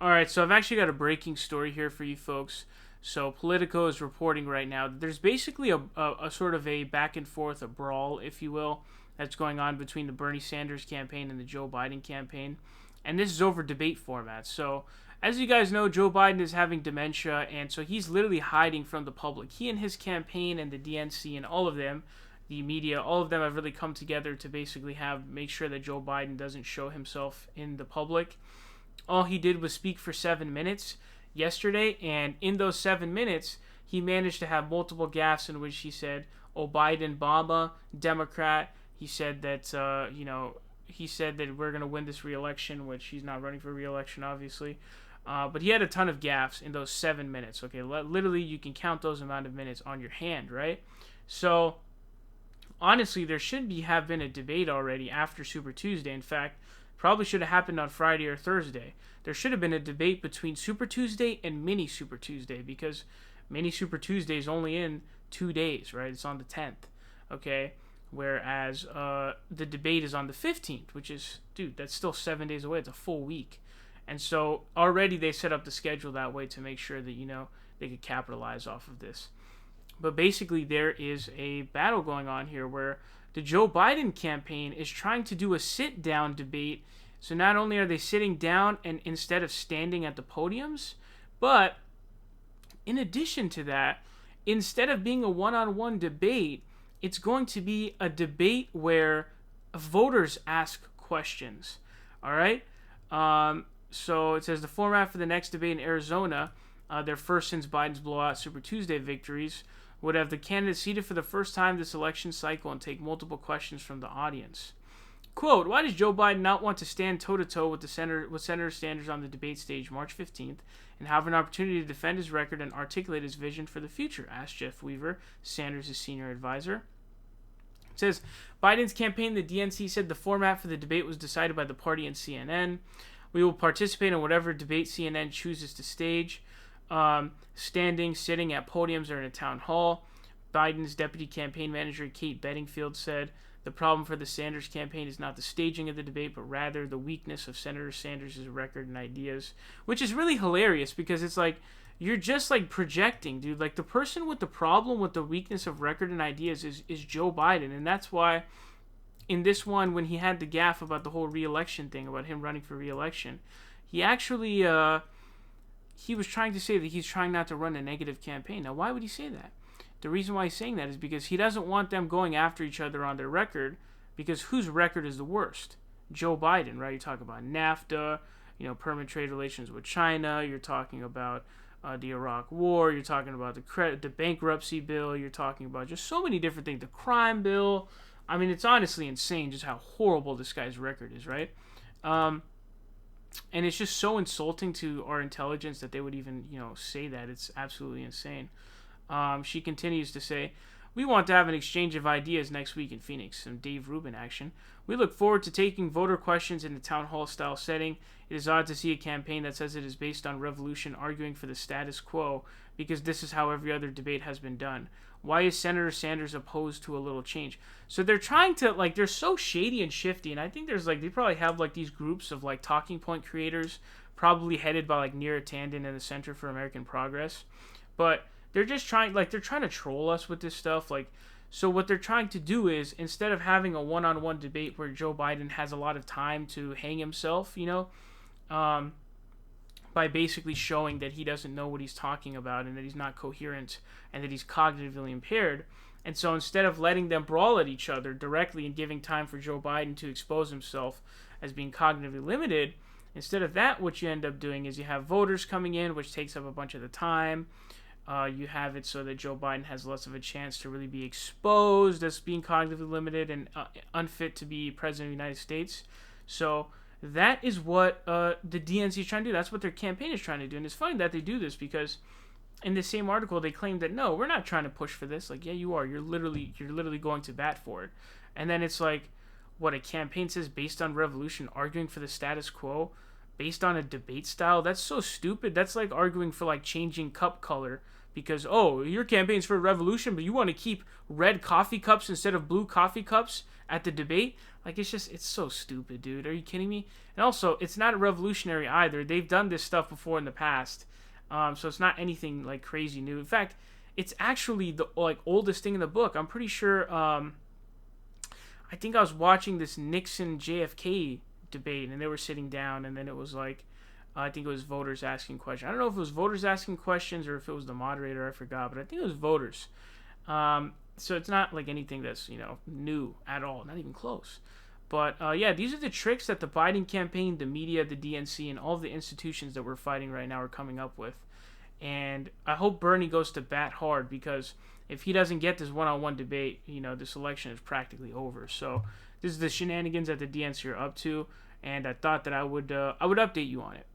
All right, so I've actually got a breaking story here for you folks. So Politico is reporting right now that there's basically a sort of a back and forth, a brawl, if you will, that's going on between the Bernie Sanders campaign and the Joe Biden campaign. And this is over debate formats. So as you guys know, Joe Biden is having dementia, and so he's literally hiding from the public. He and his campaign and the DNC and all of them, the media, all of them have really come together to basically make sure that Joe Biden doesn't show himself in the public. All he did was speak for 7 minutes yesterday, and in those 7 minutes, he managed to have multiple gaffes in which he said, "Oh, Biden, Obama, Democrat." He said that, he said that we're going to win this re-election, which he's not running for re-election, obviously. But he had a ton of gaffes in those 7 minutes. Okay, literally, you can count those amount of minutes on your hand, right? So, honestly, there should have been a debate already after Super Tuesday. In fact, probably should have happened on Friday or Thursday. There should have been a debate between Super Tuesday and Mini Super Tuesday, because Mini Super Tuesday is only in 2 days, right? It's on the 10th, okay? Whereas the debate is on the 15th, which is, dude, that's still 7 days away. It's a full week. And so already they set up the schedule that way to make sure that, they could capitalize off of this. But basically there is a battle going on here where the Joe Biden campaign is trying to do a sit-down debate. So not only are they sitting down and instead of standing at the podiums, but in addition to that, instead of being a one-on-one debate, it's going to be a debate where voters ask questions. All right? So it says the format for the next debate in Arizona, their first since Biden's blowout Super Tuesday victories, would have the candidates seated for the first time this election cycle and take multiple questions from the audience. Quote, why does Joe Biden not want to stand toe-to-toe with Senator Sanders on the debate stage March 15th and have an opportunity to defend his record and articulate his vision for the future, asked Jeff Weaver, Sanders' senior advisor. It says, Biden's campaign, the DNC, said the format for the debate was decided by the party and CNN. We will participate in whatever debate CNN chooses to stage. Standing, sitting at podiums or in a town hall. Biden's deputy campaign manager, Kate Bedingfield, said, the problem for the Sanders campaign is not the staging of the debate, but rather the weakness of Senator Sanders' record and ideas. Which is really hilarious because it's like, you're just like projecting, dude. Like the person with the problem with the weakness of record and ideas is Joe Biden. And that's why in this one, when he had the gaffe about the whole re-election thing, about him running for re-election, he actually, he was trying to say that he's trying not to run a negative campaign. Now, why would he say that? The reason why he's saying that is because he doesn't want them going after each other on their record, because whose record is the worst? Joe Biden, right? You're talking about NAFTA, permanent trade relations with China. You're talking about the Iraq War. You're talking about the bankruptcy bill. You're talking about just so many different things. The crime bill. I mean, it's honestly insane just how horrible this guy's record is, right? And it's just so insulting to our intelligence that they would even, say that. It's absolutely insane. She continues to say, we want to have an exchange of ideas next week in Phoenix. Some Dave Rubin action. We look forward to taking voter questions in the town hall style setting. It is odd to see a campaign that says it is based on revolution arguing for the status quo, because this is how every other debate has been done. Why is Senator Sanders opposed to a little change? So they're trying to, they're so shady and shifty, and I think they probably have, these groups of, talking point creators, probably headed by, Neera Tanden and the Center for American Progress. But they're just trying, they're trying to troll us with this stuff, so what they're trying to do is, instead of having a one-on-one debate where Joe Biden has a lot of time to hang himself, by basically showing that he doesn't know what he's talking about and that he's not coherent and that he's cognitively impaired. And so instead of letting them brawl at each other directly and giving time for Joe Biden to expose himself as being cognitively limited, instead of that, what you end up doing is you have voters coming in, which takes up a bunch of the time. You have it so that Joe Biden has less of a chance to really be exposed as being cognitively limited and unfit to be president of the United States. So that is what the DNC is trying to do. That's what their campaign is trying to do. And it's funny that they do this because in the same article they claim that, no, we're not trying to push for this. Yeah, you are. You're literally going to bat for it. And then it's what a campaign says based on revolution, arguing for the status quo, based on a debate style. That's so stupid. That's like arguing for changing cup color because, oh, your campaign's for a revolution, but you want to keep red coffee cups instead of blue coffee cups at the debate. Like, it's so stupid, dude. Are you kidding me? And also, it's not revolutionary either. They've done this stuff before in the past, so it's not anything like crazy new. In fact, it's actually the oldest thing in the book. I'm pretty sure. I think I was watching this Nixon JFK debate, and they were sitting down, and then it was like, I think it was voters asking questions. I don't know if it was voters asking questions or if it was the moderator. I forgot, but I think it was voters. So it's not like anything that's new at all, not even close. But yeah, these are the tricks that the Biden campaign, the media, the DNC, and all of the institutions that we're fighting right now are coming up with. And I hope Bernie goes to bat hard, because if he doesn't get this one-on-one debate, this election is practically over. So this is the shenanigans that the DNC are up to, and I thought that I would update you on it.